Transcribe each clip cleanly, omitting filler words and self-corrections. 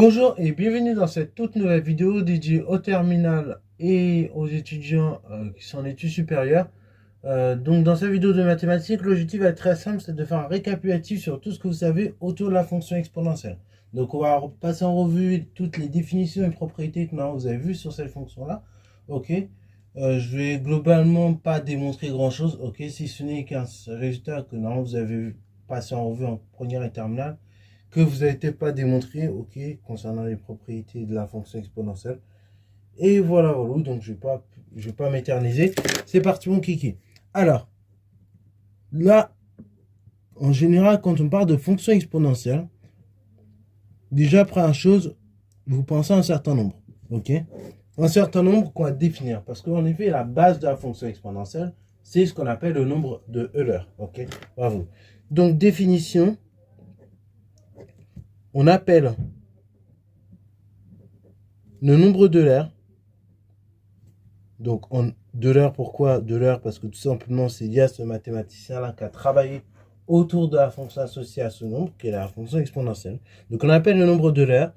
Bonjour et bienvenue dans cette toute nouvelle vidéo dédiée au terminal et aux étudiants qui sont en études supérieures. Donc dans cette vidéo de mathématiques, l'objectif va être très simple, c'est de faire un récapitulatif sur tout ce que vous savez autour de la fonction exponentielle. Donc on va passer en revue toutes les définitions et propriétés que vous avez vues sur cette fonction-là. Ok. Je vais globalement pas démontrer grand-chose, ok, si ce n'est qu'un résultat que vous avez passé en revue en première et terminale que vous n'avez peut-être pas démontré, ok, concernant les propriétés de la fonction exponentielle. Et voilà, voilà, donc je vais pas m'éterniser. C'est parti mon kiki. Alors, là, en général, quand on parle de fonction exponentielle, déjà, première chose, vous pensez à un certain nombre, ok. Un certain nombre qu'on va définir, parce qu'en effet, la base de la fonction exponentielle, c'est ce qu'on appelle le nombre de Euler, ok. Bravo. Donc, définition, on appelle le nombre d'Euler. Donc, de l'heure, pourquoi de l'heure? Parce que tout simplement, c'est lié à ce mathématicien-là qui a travaillé autour de la fonction associée à ce nombre, qui est la fonction exponentielle. Donc, on appelle le nombre de l'heure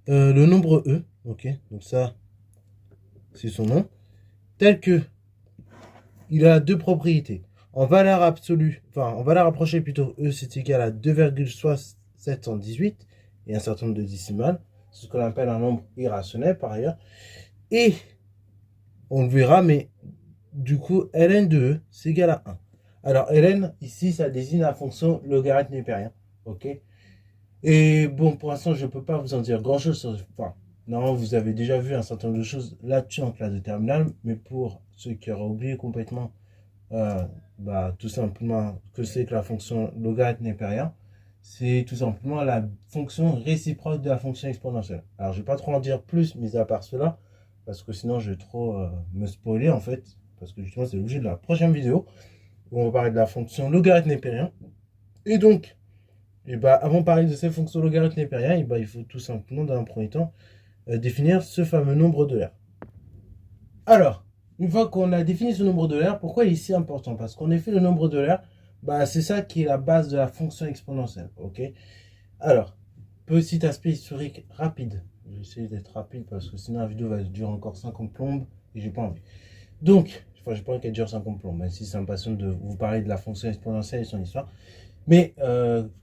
le nombre E, ok? Donc, ça, c'est son nom. Tel que il a deux propriétés. En valeur absolue, enfin, en valeur approchée plutôt, E, c'est égal à 2,718 et un certain nombre de décimales. C'est ce qu'on appelle un nombre irrationnel, par ailleurs. Et on le verra, mais du coup, ln de E, c'est égal à 1. Alors, ln, ici, ça désigne la fonction logarithme népérien. Ok. Et bon, pour l'instant, je ne peux pas vous en dire grand-chose. Enfin, non, vous avez déjà vu un certain nombre de choses là-dessus en classe de terminale, mais pour ceux qui auraient oublié complètement, tout simplement, que c'est que la fonction logarithme népérien, c'est tout simplement la fonction réciproque de la fonction exponentielle. Alors, je ne vais pas trop en dire plus, mis à part cela, parce que sinon, je vais trop me spoiler, en fait, parce que justement, c'est l'objet de la prochaine vidéo, où on va parler de la fonction logarithme népérien. Et donc, avant de parler de cette fonction logarithme népérien, il faut tout simplement, dans un premier temps, définir ce fameux nombre de R. Alors, une fois qu'on a défini ce nombre de R, pourquoi il est si important? Parce qu'en effet, le nombre de R, c'est ça qui est la base de la fonction exponentielle. Ok. Alors, petit aspect historique rapide. Je vais essayer d'être rapide parce que sinon la vidéo va durer encore 50 plombes et j'ai pas envie. Donc, j'ai pas envie qu'elle dure 50 plombes, même si ça me passionne de vous parler de la fonction exponentielle et son histoire. Mais,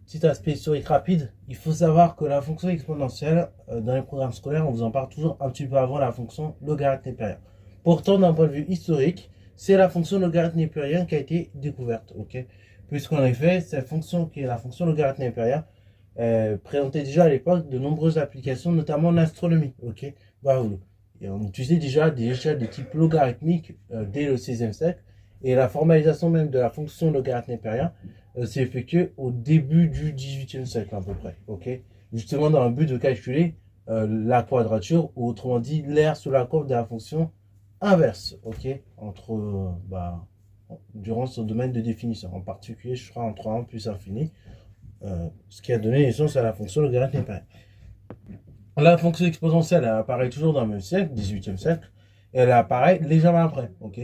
petit aspect historique rapide, il faut savoir que la fonction exponentielle, dans les programmes scolaires, on vous en parle toujours un petit peu avant la fonction logarithme népérien. Pourtant, d'un point de vue historique, c'est la fonction logarithme népérien qui a été découverte, ok? Puisqu'en effet, cette fonction qui est la fonction logarithme népérien, présentait déjà à l'époque de nombreuses applications, notamment en astronomie, ok? Et on utilisait déjà des échelles de type logarithmique dès le 16e siècle, et la formalisation même de la fonction logarithme népérien s'est effectuée au début du 18e siècle à peu près, ok? Justement dans le but de calculer la quadrature, ou autrement dit l'aire sous la courbe de la fonction inverse, ok? Durant son domaine de définition, en particulier, je crois, entre 1 plus infini, ce qui a donné naissance à la fonction logarithme népérien. La fonction exponentielle, elle apparaît toujours dans le même siècle, 18e siècle, et elle apparaît légèrement après, ok?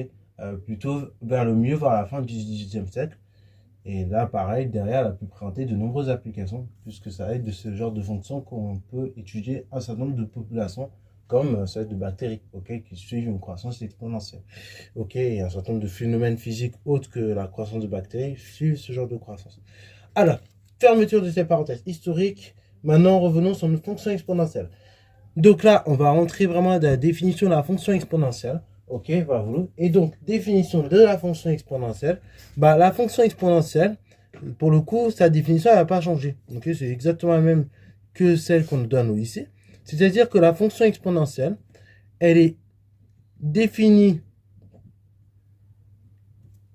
Plutôt vers le milieu, vers la fin du 18e siècle. Et là, pareil, derrière, elle a pu présenter de nombreuses applications, puisque ça aide de ce genre de fonction qu'on peut étudier un certain nombre de populations, comme celle de bactéries, ok, qui suivent une croissance exponentielle. Ok, et un certain nombre de phénomènes physiques autres que la croissance de bactéries suivent ce genre de croissance. Alors, fermeture de ces parenthèses historiques. Maintenant, revenons sur une fonction exponentielle. Donc là, on va rentrer vraiment dans la définition de la fonction exponentielle. Ok, voilà. Et donc, définition de la fonction exponentielle. La fonction exponentielle, pour le coup, sa définition, elle va pas changer. Ok, c'est exactement la même que celle qu'on nous donne au lycée. C'est-à-dire que la fonction exponentielle, elle est définie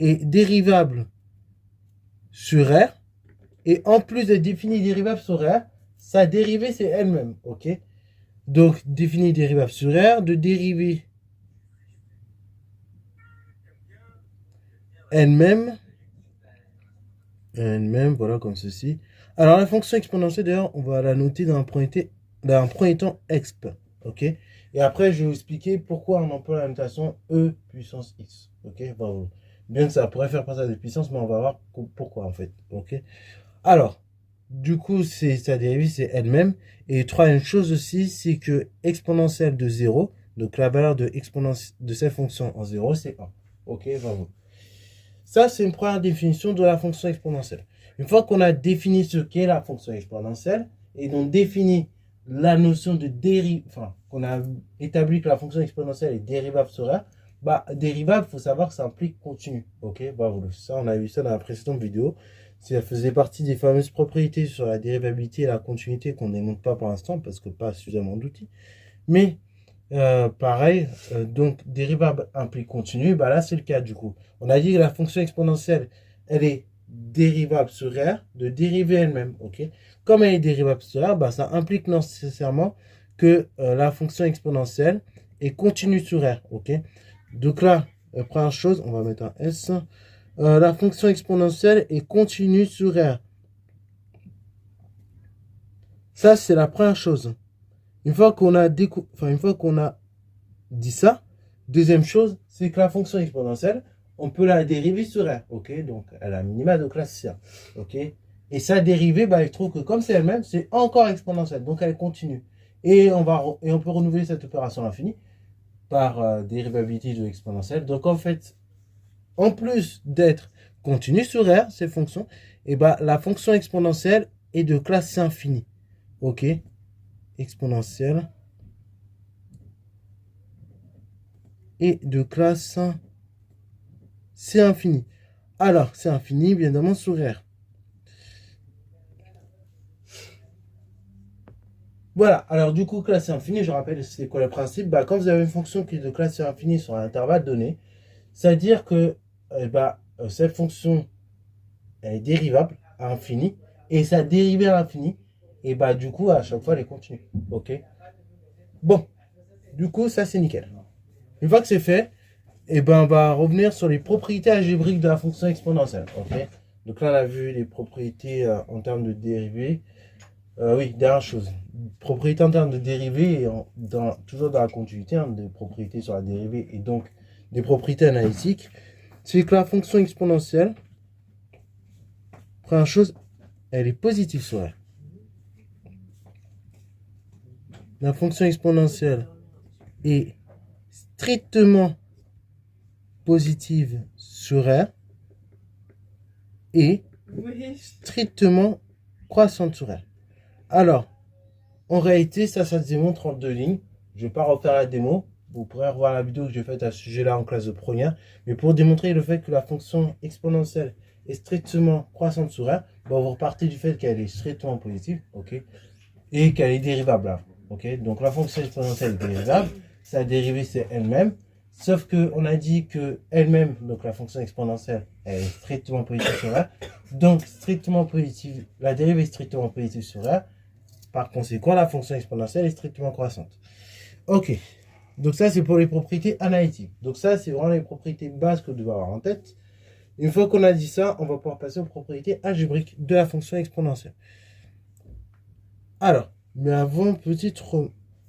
et dérivable sur R. Et en plus de définie dérivable sur R, sa dérivée, c'est elle-même. Ok, donc, définie dérivable sur R, de dérivée elle-même, voilà, comme ceci. Alors, la fonction exponentielle, d'ailleurs, on va la noter dans un premier temps exp. Ok. Et après, je vais vous expliquer pourquoi on emploie la notation e puissance x. Ok. Voilà. Bien que ça pourrait faire passer à des puissances, mais on va voir pourquoi, en fait. Ok. Alors, du coup, sa dérivée, c'est elle-même. Et troisième chose aussi, c'est que exponentielle de 0, donc la valeur de cette fonction en 0, c'est 1. Ok, bravo. Ça, c'est une première définition de la fonction exponentielle. Une fois qu'on a défini ce qu'est la fonction exponentielle, et donc défini la notion de dérivée, enfin, qu'on a établi que la fonction exponentielle est dérivable sur R, bah, dérivable, il faut savoir que ça implique continu. Ok, bravo. Ça, on a vu ça dans la précédente vidéo. Ça faisait partie des fameuses propriétés sur la dérivabilité et la continuité qu'on ne démontre pas pour l'instant parce que pas suffisamment d'outils. Mais pareil, donc dérivable implique continu, bah là c'est le cas du coup. On a dit que la fonction exponentielle, elle est dérivable sur R, de dériver elle-même, ok. Comme elle est dérivable sur R, bah ça implique nécessairement que la fonction exponentielle est continue sur R, ok. Donc là, première chose, on va mettre un S. La fonction exponentielle est continue sur R. Ça, c'est la première chose. Une fois qu'on a dit ça, deuxième chose, c'est que la fonction exponentielle, on peut la dériver sur R. Ok, donc elle a minima de classe C. Ok, et sa dérivée, bah, il trouve que comme c'est elle-même, c'est encore exponentielle. Donc elle continue. Et on peut renouveler cette opération à l'infini par dérivabilité de l'exponentielle. Donc en fait, en plus d'être continue sur R, ces fonctions, et bah, la fonction exponentielle est de classe C infinie. Ok, exponentielle et de classe C infini. Alors, c'est infini, bien évidemment, sur R. Voilà, alors du coup, classe C infini, je rappelle, c'est quoi le principe? Bah, quand vous avez une fonction qui est de classe C infini sur un intervalle donné, c'est-à-dire que cette fonction elle est dérivable à infini, et sa dérivée à l'infini, et bah du coup, à chaque fois, elle est continue. Ok. Bon, du coup, ça c'est nickel. Une fois que c'est fait, et ben on va revenir sur les propriétés algébriques de la fonction exponentielle. Ok. Donc là, on a vu les propriétés en termes de dérivée. Oui, dernière chose. Propriété en termes de dérivée, et toujours dans la continuité, hein, des propriétés sur la dérivée et donc des propriétés analytiques, c'est que la fonction exponentielle, première chose, elle est positive sur R. La fonction exponentielle est strictement positive sur R et strictement croissante sur R. Alors, en réalité, ça se démontre en 2 lignes. Je ne vais pas refaire la démo. Vous pourrez revoir la vidéo que j'ai faite à ce sujet-là en classe de première. Mais pour démontrer le fait que la fonction exponentielle est strictement croissante sur R, vous repartez du fait qu'elle est strictement positive, ok, et qu'elle est dérivable là, ok. Donc la fonction exponentielle est dérivable, sa dérivée c'est elle-même, sauf qu'on a dit que elle-même, donc la fonction exponentielle, elle est strictement positive sur R, donc strictement positive, la dérivée est strictement positive sur R. Par conséquent, la fonction exponentielle est strictement croissante. Ok, donc ça c'est pour les propriétés analytiques. Donc ça c'est vraiment les propriétés bases que vous devez avoir en tête. Une fois qu'on a dit ça, on va pouvoir passer aux propriétés algébriques de la fonction exponentielle. Alors, mais avant,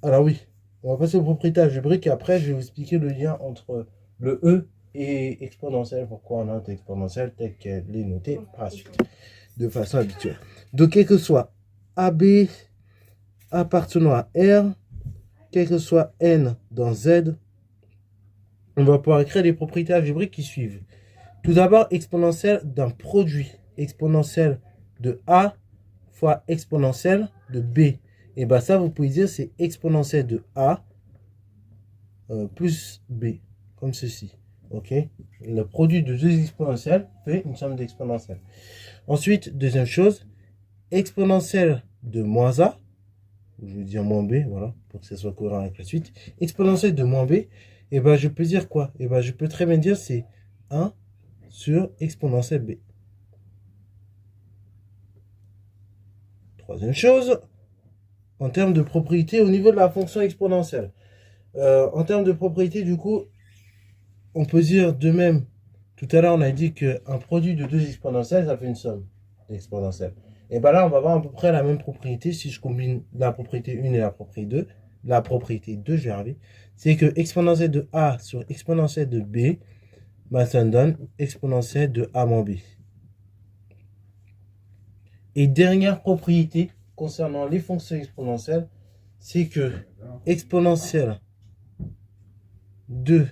alors oui, on va passer aux propriétés algébriques et après je vais vous expliquer le lien entre le E et exponentielle, pourquoi on note exponentielle telle qu'elle est notée par la suite, de façon habituelle. Donc, quel que soit AB appartenant à R, quel que soit N dans Z, on va pouvoir écrire les propriétés algébriques qui suivent. Tout d'abord, exponentielle d'un produit. Exponentielle de A fois exponentielle de B. Et bien ça, vous pouvez dire c'est exponentielle de A plus B. Comme ceci. Ok. Le produit de deux exponentielles fait une somme d'exponentielles. Ensuite, deuxième chose, exponentielle de moins A. Je vais dire moins B, voilà, pour que ça soit cohérent avec la suite. Exponentielle de moins B. Et ben je peux dire quoi? Et ben je peux très bien dire c'est 1 sur exponentielle B. Troisième chose, en termes de propriété au niveau de la fonction exponentielle. En termes de propriété, du coup, on peut dire de même, tout à l'heure on a dit qu'un produit de deux exponentielles, ça fait une somme d'exponentielles. Et bien là, on va avoir à peu près la même propriété si je combine la propriété 1 et la propriété 2. La propriété 2, je vais arriver. C'est que exponentielle de A sur exponentielle de B, bah, ça me donne exponentielle de A moins B. Et dernière propriété concernant les fonctions exponentielles, c'est que exponentielle de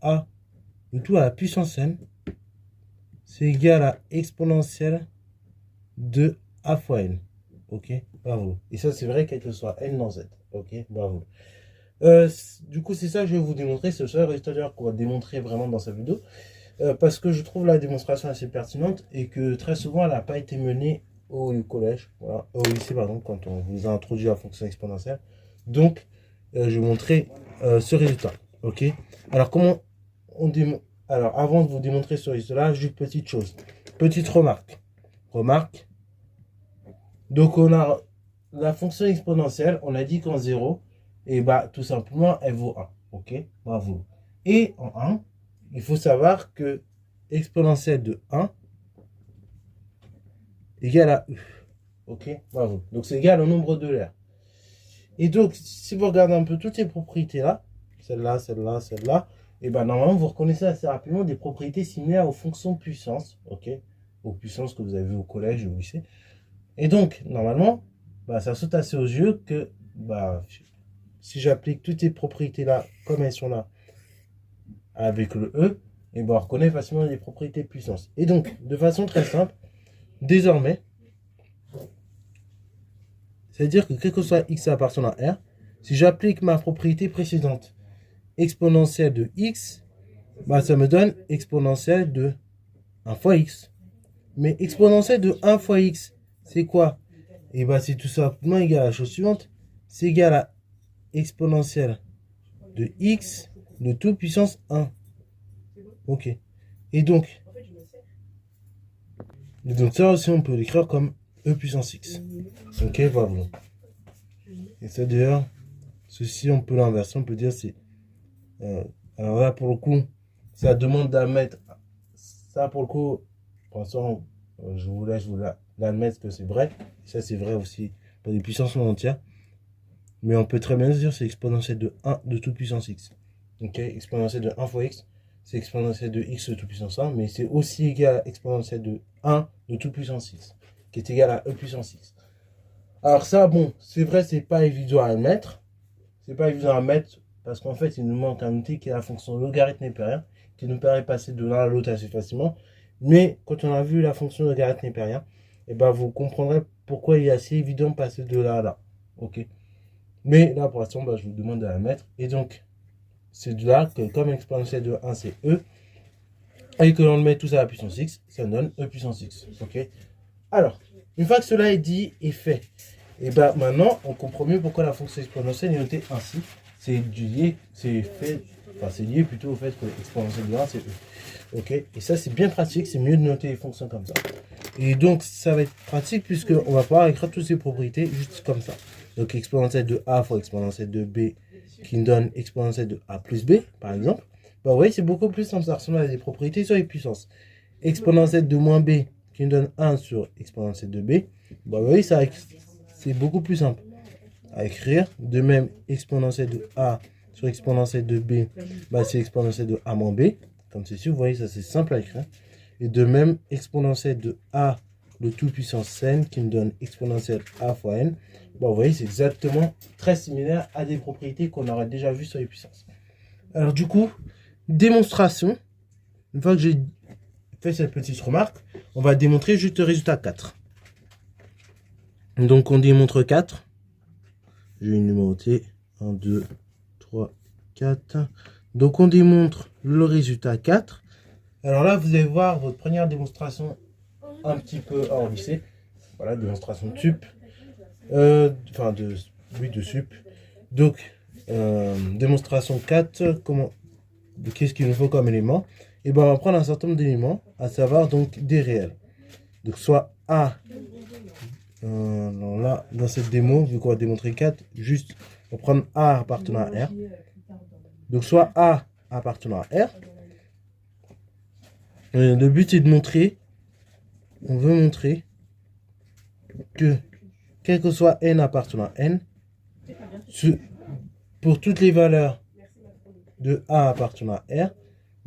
a de tout à la puissance n, c'est égal à exponentielle de a fois n. Ok, bravo. Et ça, c'est vrai quel que soit n dans z. Ok, bravo. Du coup, c'est ça que je vais vous démontrer. C'est le seul résultat d'ailleurs qu'on va démontrer vraiment dans cette vidéo. Parce que je trouve la démonstration assez pertinente et que très souvent, elle n'a pas été menée au collège, voilà, au lycée, pardon, quand on vous a introduit la fonction exponentielle. Donc, je vais vous montrer ce résultat. Ok. Alors, comment on démontre? Alors, avant de vous démontrer ce résultat-là, juste petite chose. Petite remarque. Donc, on a la fonction exponentielle, on a dit qu'en 0, et bah, tout simplement, elle vaut 1. Ok, bravo. Et en 1, il faut savoir que exponentielle de 1 égale à U. Ok, bravo. Donc, c'est égal au nombre de l'air. Et donc, si vous regardez un peu toutes ces propriétés-là, celle-là, celle-là, celle-là, et ben normalement, vous reconnaissez assez rapidement des propriétés similaires aux fonctions puissance, ok, aux puissances que vous avez vues au collège ou au lycée. Et donc, normalement, bah, ça saute assez aux yeux que bah, si j'applique toutes ces propriétés-là comme elles sont là avec le E, et ben on reconnaît facilement les propriétés de puissance. Et donc, de façon très simple, désormais, c'est-à-dire que quel que soit x appartenant à R, si j'applique ma propriété précédente, exponentielle de x, bah, ça me donne exponentielle de 1 fois x. Mais exponentielle de 1 fois x, c'est quoi? Et bah, c'est tout simplement égal à la chose suivante. C'est égal à exponentielle de x de tout puissance 1. Ok. Et donc ça aussi, on peut l'écrire comme e puissance x. Ok, voilà. Et ça d'ailleurs, ceci, on peut l'inverser, on peut dire c'est... alors là, pour le coup, ça demande d'admettre... Ça, pour le coup, pour l'instant, je vous laisse l'admettre que c'est vrai. Ça, c'est vrai aussi pour des puissances non entières. Mais on peut très bien se dire c'est exponentielle de 1 de toute puissance x. Ok, exponentielle de 1 fois x, c'est exponentielle de x de toute puissance 1, mais c'est aussi égal à exponentielle de 1 de toute puissance x, qui est égal à e puissance x. Alors ça, bon, c'est vrai, c'est pas évident à admettre. C'est pas évident à mettre parce qu'en fait, il nous manque un outil qui est la fonction logarithme népérien, qui nous permet de passer de l'un à l'autre assez facilement. Mais quand on a vu la fonction logarithme népérien, et ben vous comprendrez pourquoi il est assez évident de passer de là à là. Ok. Mais là, pour l'instant, je vous demande de la mettre. Et donc, c'est de là que comme exponentielle de 1, c'est E, et que l'on le met tous à la puissance x, ça donne e puissance x. Ok. Alors, une fois que cela est dit et fait, et ben maintenant, on comprend mieux pourquoi la fonction exponentielle est notée ainsi. C'est lié plutôt au fait que l'exponentielle de 1, c'est E. Ok. Et ça, c'est bien pratique. C'est mieux de noter les fonctions comme ça. Et donc, ça va être pratique puisqu'on va pouvoir écrire toutes ces propriétés juste comme ça. Donc, exponentielle de A fois exponentielle de B qui nous donne exponentielle de A plus B, par exemple. Bah, vous voyez, c'est beaucoup plus simple. Ça ressemble à des propriétés sur les puissances. Exponentielle de moins B qui nous donne 1 sur exponentielle de B. Bah, vous voyez, c'est beaucoup plus simple à écrire. De même, exponentielle de A sur exponentielle de B, bah, c'est exponentielle de A moins B. Comme ceci, vous voyez, ça c'est simple à écrire. Et de même, exponentielle de A de toute puissance n qui me donne exponentielle A fois n. Bon, vous voyez, c'est exactement très similaire à des propriétés qu'on aurait déjà vues sur les puissances. Alors du coup, démonstration. Une fois que j'ai fait cette petite remarque, on va démontrer juste le résultat 4. Donc on démontre 4. Je vais numéroter 1, 2, 3, 4. Donc on démontre le résultat 4. Alors là, vous allez voir votre première démonstration un petit peu hors lycée. Voilà, démonstration de sup. De sup. Donc, démonstration 4, qu'est-ce qu'il nous faut comme élément? Et ben on va prendre un certain nombre d'éléments, à savoir donc des réels. Donc soit A, là, dans cette démo, vu qu'on va démontrer 4, juste, on va prendre A appartenant à R. Donc soit A appartenant à R. Le but est de montrer, on veut montrer que, quel que soit n appartenant à n, pour toutes les valeurs de A appartenant à R,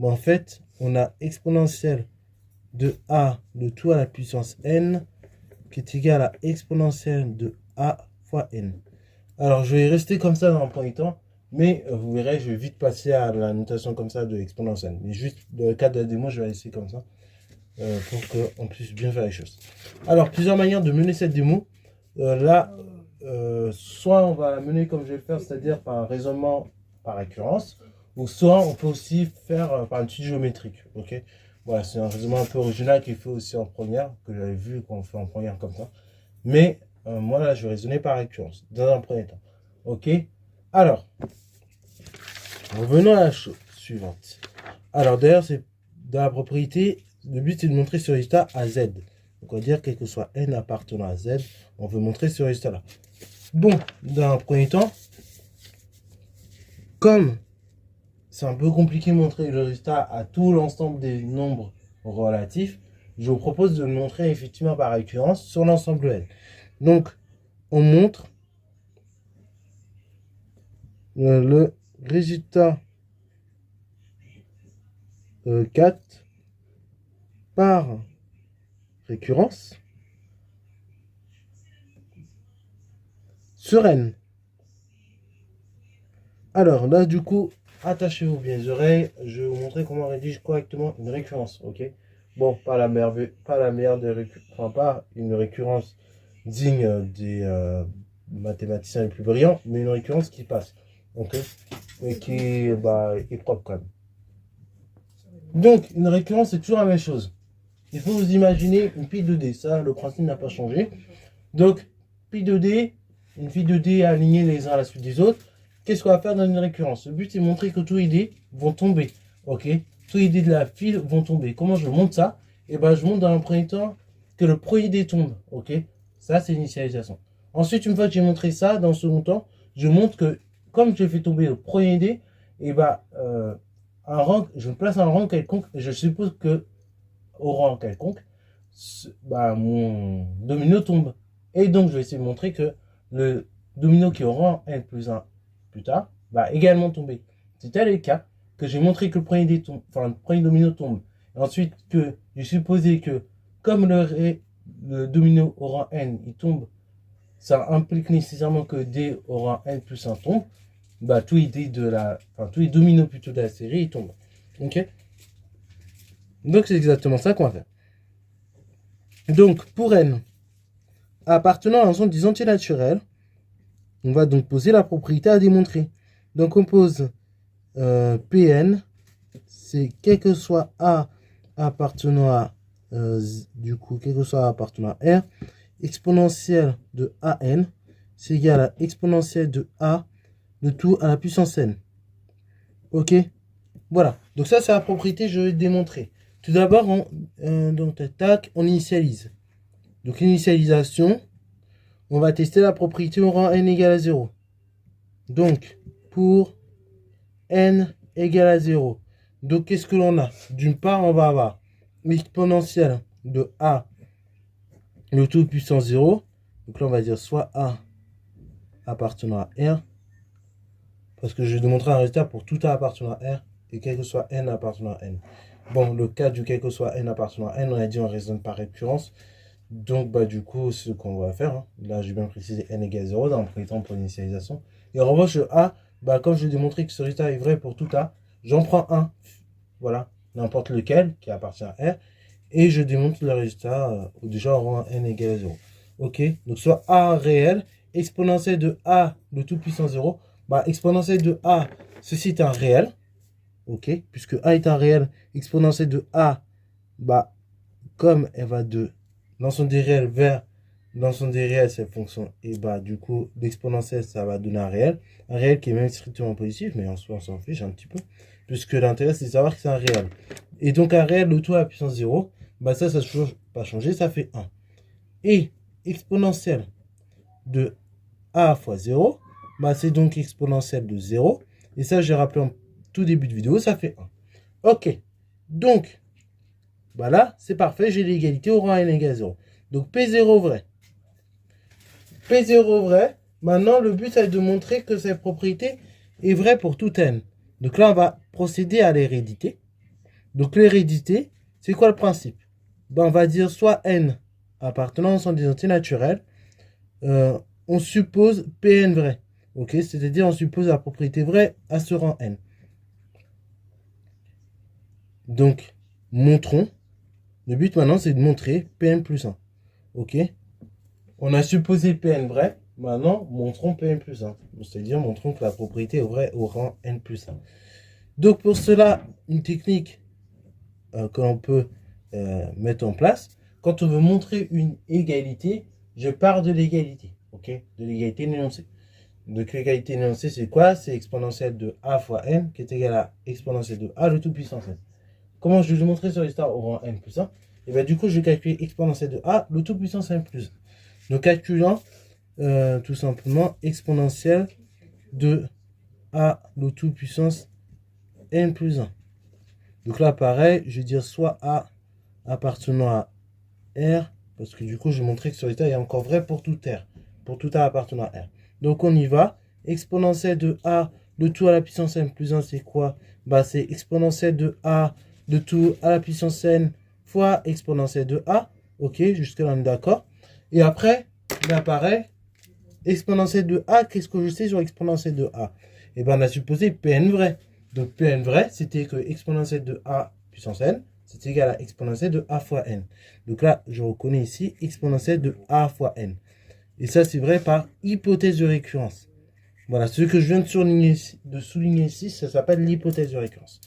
en fait, on a exponentielle de a, le tout à la puissance n, qui est égal à exponentielle de a fois n. Alors, je vais rester comme ça dans un premier temps, mais vous verrez, je vais vite passer à la notation comme ça de exponentielle. Mais juste, dans le cas de la démo, je vais laisser comme ça, pour qu'on puisse bien faire les choses. Alors, plusieurs manières de mener cette démo. Là, soit on va la mener comme je vais le faire, c'est-à-dire par un raisonnement par récurrence, ou soit on peut aussi faire par une suite géométrique. Ok, voilà, c'est un raisonnement un peu original qu'il fait aussi en première, que j'avais vu qu'on fait en première comme ça. Mais moi là, je vais raisonner par récurrence dans un premier temps. Ok, alors revenons à la chose suivante. Alors d'ailleurs, c'est dans la propriété, le but c'est de montrer ce résultat à z. Donc on va dire quel que soit n appartenant à z, on veut montrer ce résultat là. Bon, dans un premier temps, comme c'est un peu compliqué de montrer le résultat à tout l'ensemble des nombres relatifs, je vous propose de le montrer effectivement par récurrence sur l'ensemble N. Donc, on montre le résultat 4 par récurrence sur N. Alors là, du coup, attachez-vous bien les oreilles. Je vais vous montrer comment on rédige correctement une récurrence. Ok. Bon, pas la meilleure des récurrences, enfin pas une récurrence digne des mathématiciens les plus brillants, mais une récurrence qui passe. Ok. Et qui est propre quand même. Donc, une récurrence, c'est toujours la même chose. Il faut vous imaginer une pile de dés. Ça, le principe n'a pas changé. Donc, pile de dés, une pile de dés alignée les uns à la suite des autres. Qu'est-ce qu'on va faire dans une récurrence? Le but, c'est de montrer que tous les dés vont tomber. Ok? Tous les dés de la file vont tomber. Comment je montre ça? Et ben, je montre dans un premier temps que le premier dé tombe. Ok? Ça, c'est l'initialisation. Ensuite, une fois que j'ai montré ça, dans le second temps, je montre que, comme je fais tomber le premier dé, et ben, un rang, je place un rang quelconque, et je suppose que au rang quelconque, mon domino tombe. Et donc, je vais essayer de montrer que le domino qui est au rang n plus 1 plus tard va également tomber. C'est tel le cas que j'ai montré que le premier domino tombe. Et ensuite, que j'ai supposé que comme le domino au rang n il tombe, ça implique nécessairement que d au rang n plus 1 tombe. Tous les dominos plutôt de la série ils tombent. Ok? Donc c'est exactement ça qu'on va faire. Donc pour n appartenant à l'ensemble des entiers naturels, on va donc poser la propriété à démontrer. Donc on pose Pn, c'est quel que soit A appartenant à quel que soit A appartenant à R, exponentielle de An, c'est égal à exponentielle de A, de tout à la puissance n. Ok? Voilà. Donc ça, c'est la propriété que je vais démontrer. Tout d'abord, on initialise. Donc l'initialisation, on va tester la propriété au rang n égale à 0. Donc, pour n égale à 0. Donc, qu'est-ce que l'on a? D'une part, on va avoir l'exponentielle de a, le tout puissance 0. Donc là, on va dire soit a appartenant à R. Parce que je vais démontrer un résultat pour tout a appartenant à R et quel que soit n appartenant à n. Bon, le cas du quel que soit n appartenant à n, on a dit on raisonne par récurrence. Donc, du coup, ce qu'on va faire, hein, là, j'ai bien précisé n égale 0 dans le premier temps pour l'initialisation. Et en revanche, le a, comme je vais démontrer que ce résultat est vrai pour tout a, j'en prends un, voilà, n'importe lequel qui appartient à R, et je démontre le résultat déjà en rang n égale 0. Ok, donc soit a réel, exponentielle de a, le tout puissance 0, exponentielle de a, ceci est un réel, ok, puisque a est un réel, exponentielle de a, comme elle va de l'ensemble des réels vers l'ensemble des réels, cette fonction, et du coup, l'exponentielle, ça va donner un réel qui est même strictement positif, mais en soi, on s'en fiche un petit peu, puisque l'intérêt, c'est de savoir que c'est un réel. Et donc, un réel, le tout à la puissance 0, ça ne change pas changer, ça fait 1. Et exponentielle de a fois 0, c'est donc exponentielle de 0. Et ça, j'ai rappelé en tout début de vidéo, ça fait 1. Ok. Donc, là, c'est parfait, j'ai l'égalité au rang n égale 0. Donc, P0 vrai. P0 vrai. Maintenant, le but, c'est de montrer que cette propriété est vraie pour tout n. Donc là, on va procéder à l'hérédité. Donc, l'hérédité, c'est quoi le principe? ben, on va dire soit n appartenant à l'ensemble des entiers naturels. On suppose Pn vrai. Ok, c'est-à-dire on suppose la propriété vraie à ce rang n. Donc, montrons. Le but maintenant, c'est de montrer Pn plus 1. Ok. On a supposé Pn vrai. Maintenant, montrons Pn plus 1. C'est-à-dire, montrons que la propriété est vraie au rang n plus 1. Donc, pour cela, une technique que l'on peut mettre en place. Quand on veut montrer une égalité, je pars de l'égalité. Ok. De l'égalité énoncée. Donc, l'égalité énoncée, c'est quoi? C'est exponentielle de a fois n qui est égal à exponentielle de a le tout puissance n. Comment je vais le montrer sur l'histoire au rang n plus 1? Et bien, du coup, je vais calculer exponentielle de a le tout puissance n plus 1. Donc, calculant tout simplement exponentielle de a le tout puissance n plus 1. Donc là, pareil, je vais dire soit a appartenant à r, parce que du coup, je vais montrer que sur l'état, il y a encore vrai pour tout r, pour tout a appartenant à r. Donc, on y va. Exponentielle de a, le tout à la puissance n plus 1, c'est quoi? Bah, c'est exponentielle de a, de tout à la puissance n fois exponentielle de a. Ok, jusque-là, on est d'accord. Et après, là, pareil, exponentielle de a, qu'est-ce que je sais sur exponentielle de a? Et bien, on a supposé Pn vrai. Donc, Pn vrai, c'était que exponentielle de a puissance n, c'est égal à exponentielle de a fois n. Donc là, je reconnais ici exponentielle de a fois n. Et ça, c'est vrai par hypothèse de récurrence. Voilà, ce que je viens de souligner ici, ça s'appelle l'hypothèse de récurrence.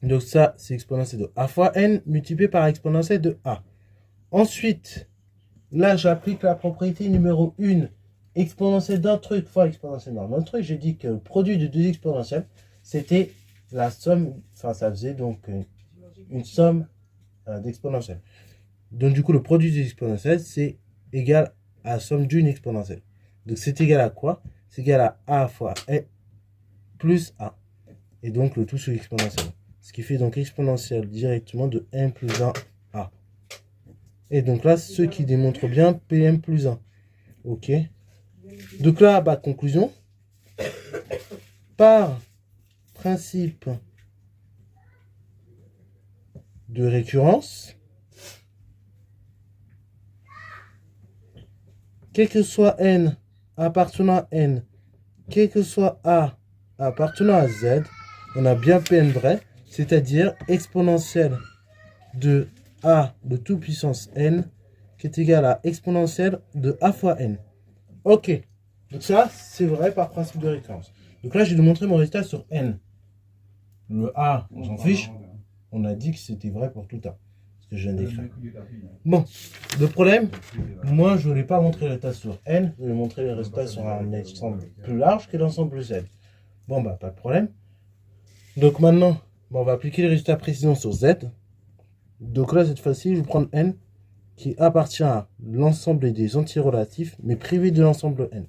Donc ça, c'est exponentielle de a fois n multiplié par exponentielle de a. Ensuite, là, j'applique la propriété numéro 1. Exponentielle d'un truc fois exponentielle d'un autre truc. J'ai dit que le produit de deux exponentielles, c'était la somme, enfin ça faisait donc une somme d'exponentielles. Donc du coup, le produit des exponentielles, c'est égal à la somme d'une exponentielle. Donc c'est égal à quoi? C'est égal à a fois n plus a. Et donc le tout sur l'exponentielle. Ce qui fait donc exponentielle directement de n plus 1 a. Et donc là, ce qui démontre bien Pm plus 1. Ok. Donc là, bah, conclusion. Par principe de récurrence, quel que soit n appartenant à n, quel que soit a appartenant à z, on a bien Pn vrai, c'est-à-dire exponentielle de a de tout puissance n qui est égal à exponentielle de a fois n. Ok, donc ça c'est vrai par principe de récurrence. Donc là je vais vous montrer mon résultat sur n. Le a, on s'en fiche, on a dit que c'était vrai pour tout a. Ce que je viens d'écrire. Bon, le problème, moi je ne voulais pas montrer le résultat sur n, je voulais montrer le résultat sur un ensemble plus large que l'ensemble z. Bon bah pas de problème. Donc maintenant, on va appliquer les résultats précédents sur z. Donc là cette fois-ci, je vais prendre n qui appartient à l'ensemble des entiers relatifs, mais privé de l'ensemble n.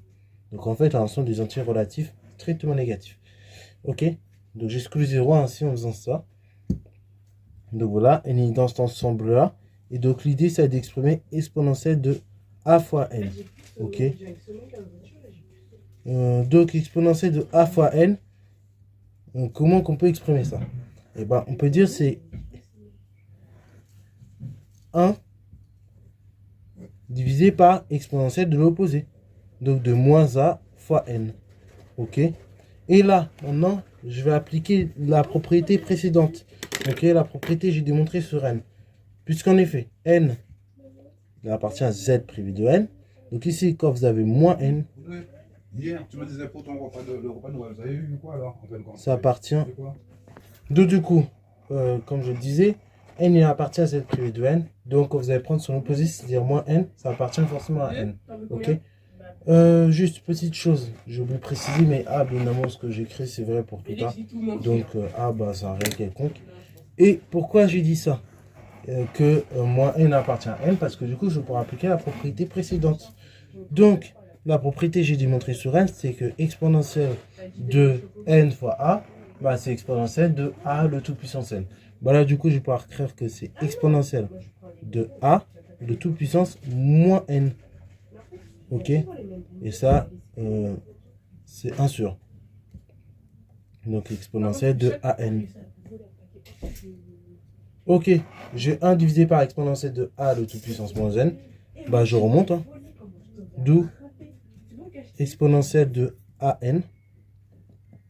Donc en fait, l'ensemble des entiers relatifs strictement négatifs. Ok? Donc j'exclus 0 ainsi en faisant ça. Donc voilà, n est dans cet ensemble-là. Et donc l'idée, c'est d'exprimer exponentielle de a fois n. Ok? Donc exponentielle de a fois n. Donc, comment qu'on peut exprimer ça? Eh ben, on peut dire c'est 1 divisé par exponentielle de l'opposé. Donc de moins a fois n. Ok? Et là, maintenant, je vais appliquer la propriété précédente. Ok? La propriété, j'ai démontré sur n. Puisqu'en effet, n appartient à z privé de n. Donc ici, quand vous avez moins n, hier, tu me disais pour ton repas de Noël, vous avez eu quoi alors? ça appartient. Donc du coup, comme je le disais, n il appartient à z privé de n. Donc quand vous allez prendre son opposé, c'est-à-dire moins n, ça appartient forcément à n. Ok? Juste petite chose, j'ai oublié de préciser, mais A, bien évidemment, ce que j'écris, c'est vrai pour tout A. Donc A, bah, c'est un réel quelconque. Et pourquoi j'ai dit ça? Que moins n appartient à n, parce que du coup, je pourrais appliquer la propriété précédente. Donc, la propriété j'ai démontré sur n, c'est que exponentielle de n fois a, bah, c'est exponentielle de a le tout puissance n. Bah là, du coup, je vais pouvoir écrire que c'est exponentielle de a de tout puissance moins n. Ok? Et ça, c'est 1 sur. Donc exponentielle de an. Ok, j'ai 1 divisé par exponentielle de a à la tout puissance moins n. Bah, je remonte. Hein. D'où exponentielle de an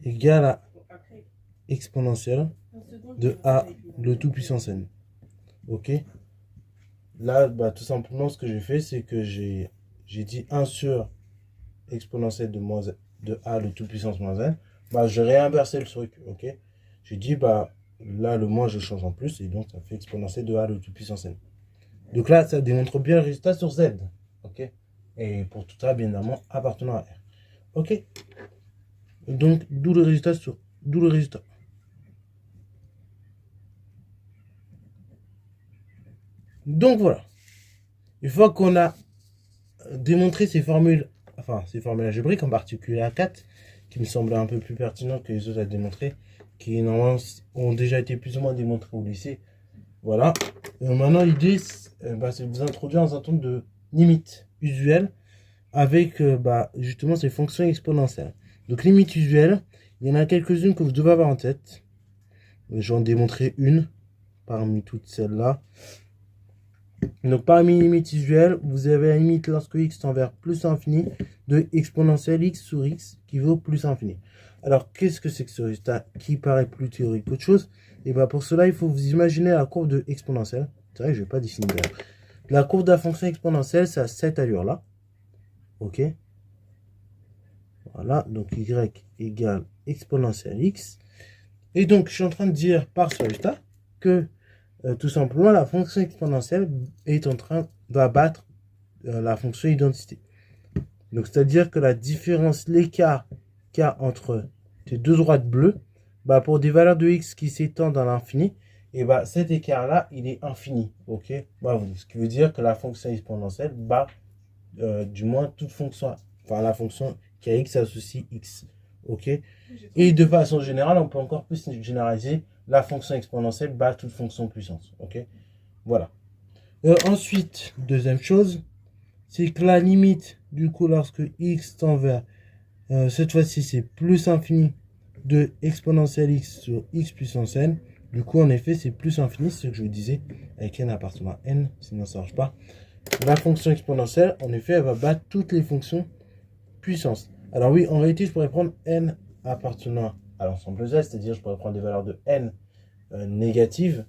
égale à exponentielle de a le tout puissance n. Ok. Là, bah, tout simplement, ce que j'ai fait, c'est que j'ai dit 1 sur exponentielle de a le tout puissance moins n. Bah, j'ai réinversé le truc. Ok. J'ai dit, bah, là, le moins, je change en plus. Et donc, ça fait exponentielle de a le tout puissance n. Donc là, ça démontre bien le résultat sur z. Ok. Et pour tout ça, bien évidemment, appartenant à R. Ok. Donc, d'où le résultat sur. D'où le résultat. Donc voilà. Une fois qu'on a démontré ces formules, enfin ces formules algébriques, en particulier A4, qui me semblent un peu plus pertinentes que les autres à démontrer, qui normalement ont déjà été plus ou moins démontrés au lycée. Voilà. Maintenant, l'idée, c'est de vous introduire dans un temps de limite usuelle avec justement ces fonctions exponentielles. Donc, limite usuelle, il y en a quelques-unes que vous devez avoir en tête. J'en démontrer une parmi toutes celles-là. Donc parmi les limites usuelles, vous avez la limite lorsque x tend vers plus infini de exponentielle x sur x qui vaut plus infini. Alors qu'est-ce que c'est que ce résultat qui paraît plus théorique qu'autre chose? Et bien pour cela, il faut vous imaginer la courbe de exponentielle. C'est vrai que je ne vais pas dessiner d'ailleurs. La courbe de la fonction exponentielle, c'est à cette allure-là. Ok. Voilà, donc y égale exponentielle x. Et donc je suis en train de dire par ce résultat que tout simplement la fonction exponentielle est en train va battre la fonction identité. Donc c'est-à-dire que la différence, l'écart qu'il y a entre ces deux droites bleues, bah, pour des valeurs de x qui s'étendent à l'infini, et bah, cet écart-là, il est infini. Ok. Bah, ce qui veut dire que la fonction exponentielle bat du moins toute fonction, enfin la fonction qui a x associe x. Ok. Et de façon générale, on peut encore plus généraliser la fonction exponentielle bat toute fonction puissance. Ok. Voilà. Ensuite, deuxième chose, c'est que la limite, du coup, lorsque x tend vers, cette fois-ci, c'est plus infini de exponentielle x sur x puissance n. Du coup, en effet, c'est plus infini, c'est ce que je vous disais, avec n appartenant à n, sinon ça ne marche pas. La fonction exponentielle, en effet, elle va battre toutes les fonctions puissance. Alors oui, en réalité, je pourrais prendre n appartenant à l'ensemble z, c'est-à-dire je pourrais prendre des valeurs de n négatives,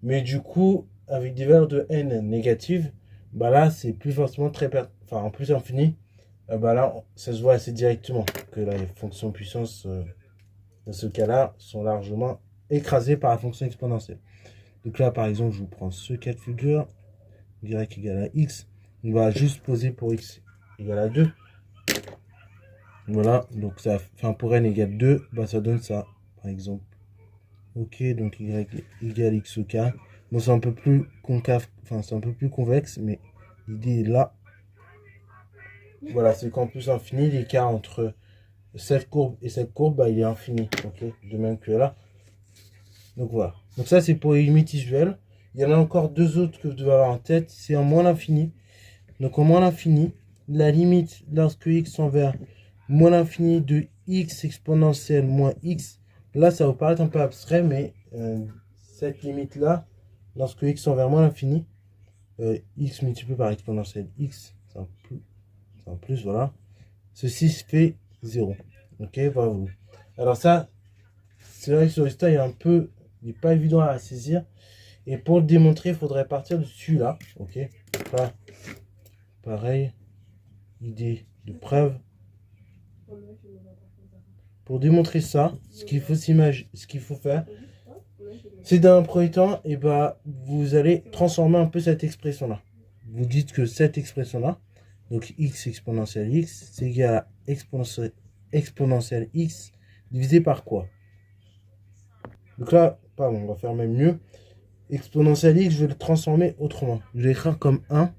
mais du coup, avec des valeurs de n négatives, bah là, c'est plus forcément enfin, en plus infini. Bah là, ça se voit assez directement que les fonctions puissance, dans ce cas-là, sont largement écrasées par la fonction exponentielle. Donc là, par exemple, je vous prends ce cas de figure, y égale à x. On va juste poser pour x égale à 2. Voilà, donc ça, enfin pour n égale 2, bah ça donne ça, par exemple. Ok, donc y égale x au carré. Bon, c'est un peu plus concave, enfin c'est un peu plus convexe, mais l'idée est là. Voilà, c'est qu'en plus infini, l'écart entre cette courbe et cette courbe, bah, il est infini. Ok, de même que là. Donc voilà. Donc ça, c'est pour les limites usuelles. Il y en a encore deux autres que vous devez avoir en tête. C'est en moins l'infini. Donc en moins l'infini, la limite lorsque x tend vers moins l'infini de x exponentielle moins x. Là, ça va vous paraître un peu abstrait, mais cette limite-là, lorsque x tend vers moins l'infini, x multiplié par exponentielle x, c'est un plus, voilà. Ceci fait 0. Ok, voilà. Alors ça, c'est vrai que ce résultat est il n'est pas évident à saisir. Et pour le démontrer, il faudrait partir de celui-là. Ok, là, pareil, idée de preuve. Pour démontrer ça, ce qu'il faut faire, c'est dans un premier temps, et bah, vous allez transformer un peu cette expression-là. Vous dites que cette expression-là, donc x exponentielle x, c'est égal à exponentielle x divisé par quoi? Donc là, pardon, on va faire même mieux. Exponentielle x, je vais le transformer autrement. Je vais écrire comme 1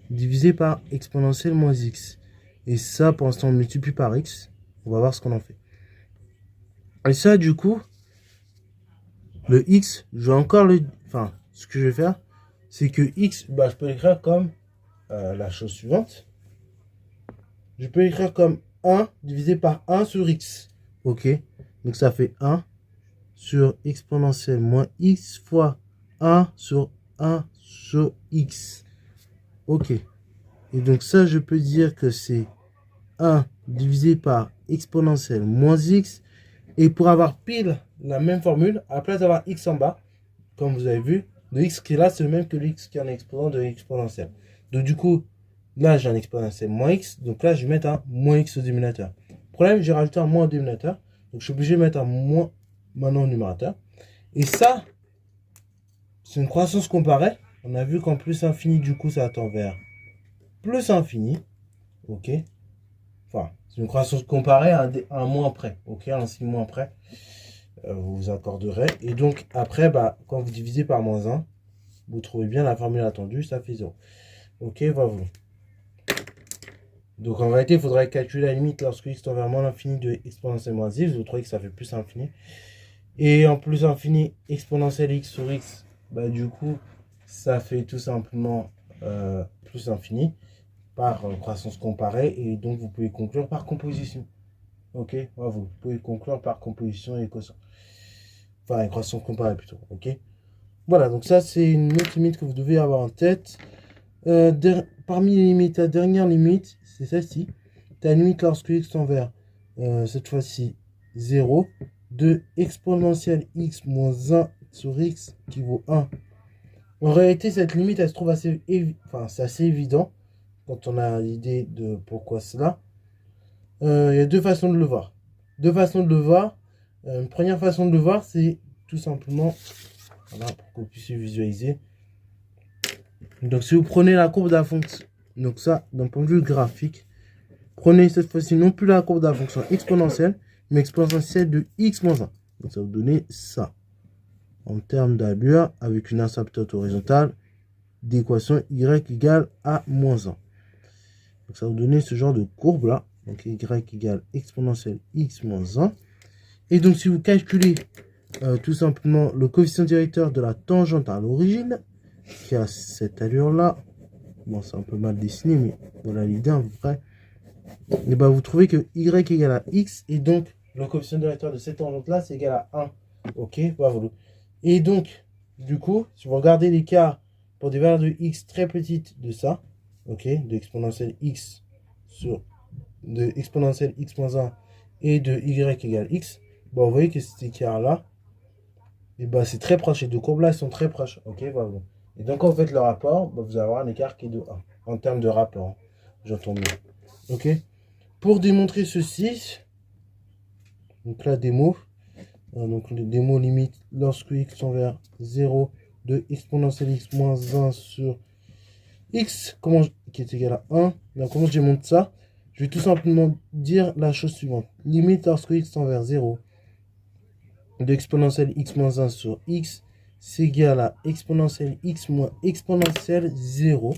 divisé par exponentielle moins x. Et ça, pour l'instant, on multiplie par x. On va voir ce qu'on en fait. Et ça, du coup, le x, je vais encore le... Enfin, ce que je vais faire, c'est que x, bah, je peux l'écrire comme la chose suivante. Je peux écrire comme 1 divisé par 1 sur x. Ok. Donc ça fait 1 sur exponentielle moins x fois 1 sur x. Ok. Et donc ça, je peux dire que c'est 1 divisé par exponentielle moins x. Et pour avoir pile la même formule, à place d'avoir x en bas, comme vous avez vu, le x qui est là, c'est le même que le x qui est en exposant de l'exponentielle. Donc du coup, là, j'ai un exponentielle moins x. Donc là, je vais mettre un moins x au dénominateur. Problème, j'ai rajouté un moins au dénominateur. Donc je suis obligé de mettre un moins maintenant au numérateur. Et ça, c'est une croissance comparée. On a vu qu'en plus infini, du coup, ça tend vers plus infini. Ok. Enfin, c'est une croissance comparée à un moins près. Ok, à un signe moins près. Vous vous accorderez. Et donc, après, bah, quand vous divisez par moins 1, vous trouvez bien la formule attendue, ça fait 0. Ok, voilà. Donc, en réalité, il faudrait calculer la limite lorsque x tend vers moins l'infini de exponentielle moins x. Vous trouvez que ça fait plus infini. Et en plus infini, exponentielle x sur x, bah, du coup, ça fait tout simplement plus infini par croissance comparée. Et donc, vous pouvez conclure par composition. Ok, voilà, vous pouvez conclure par composition et quotient. Enfin, une croissance comparée plutôt. Ok. Voilà, donc ça, c'est une autre limite que vous devez avoir en tête. Parmi les limites, la dernière limite, c'est celle-ci. Ta limite lorsque x tend vers, cette fois-ci, 0, de exponentielle x moins 1 sur x qui vaut 1. En réalité, cette limite, elle se trouve assez, c'est assez évident quand on a l'idée de pourquoi cela. Il y a deux façons de le voir. Une première façon de le voir, c'est tout simplement, voilà, pour que vous puissiez visualiser. Donc, si vous prenez la courbe de la fonction, donc ça, d'un point de vue graphique, prenez cette fois-ci non plus la courbe de la fonction exponentielle, mais exponentielle de x moins 1. Donc, ça va vous donner ça. En termes d'allure, avec une asymptote horizontale, d'équation y égale à moins 1. Donc, ça va vous donner ce genre de courbe-là. Donc, y égale exponentielle x moins 1. Et donc, si vous calculez tout simplement le coefficient directeur de la tangente à l'origine, qui a cette allure-là, bon, c'est un peu mal dessiné, mais voilà l'idée à peu près. Et ben, vous trouvez que y égale à x, et donc le coefficient directeur de cette tangente-là, c'est égal à 1. Ok, voilà. Et donc, du coup, si vous regardez l'écart pour des valeurs de x très petites de ça, ok, de exponentielle x sur de exponentielle x moins 1 et de y égale x, bon, vous voyez que cet écart-là, et ben, c'est très proche. Les deux courbes-là, sont très proches. Ok, voilà. Et donc, quand vous faites le rapport, bah, vous allez avoir un écart qui est de 1. En termes de rapport, hein. J'entends bien. Ok. Pour démontrer ceci, donc la démo, donc le démo limite lorsque x tend vers 0 de exponentielle x moins 1 sur x, qui est égal à 1. Donc, comment je démontre ça? Je vais tout simplement dire la chose suivante. Limite lorsque x tend vers 0 de exponentielle x moins 1 sur x, c'est égal à exponentielle x moins exponentielle 0.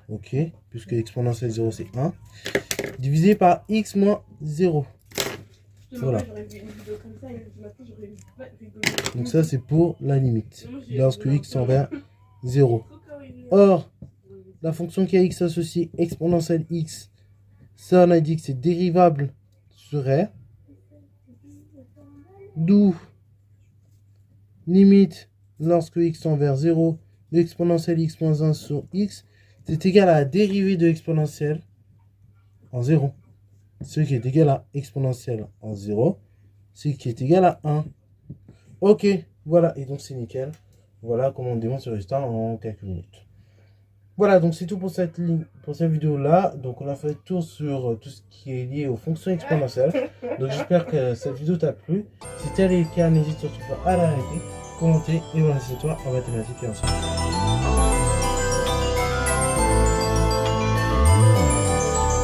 Ok, puisque exponentielle 0 c'est 1. Divisé par x moins 0. Voilà. Donc ça c'est pour la limite. Lorsque x tend vers 0. Or, la fonction qui a x associée exponentielle x, ça on a dit que c'est dérivable sur r. D'où limite lorsque x tend vers 0 de exponentielle x moins 1 sur x, c'est égal à la dérivée de exponentielle en 0. Ce qui est égal à exponentielle en 0, ce qui est égal à 1. Ok, voilà, et donc c'est nickel. Voilà comment on démontre ce résultat en quelques minutes. Voilà, donc c'est tout pour cette vidéo-là. Donc on a fait le tour sur tout ce qui est lié aux fonctions exponentielles. Donc j'espère que cette vidéo t'a plu. Si tel est le cas, n'hésite surtout pas à la liker, commenter et voilà, c'est toi en mathématiques et en sciences.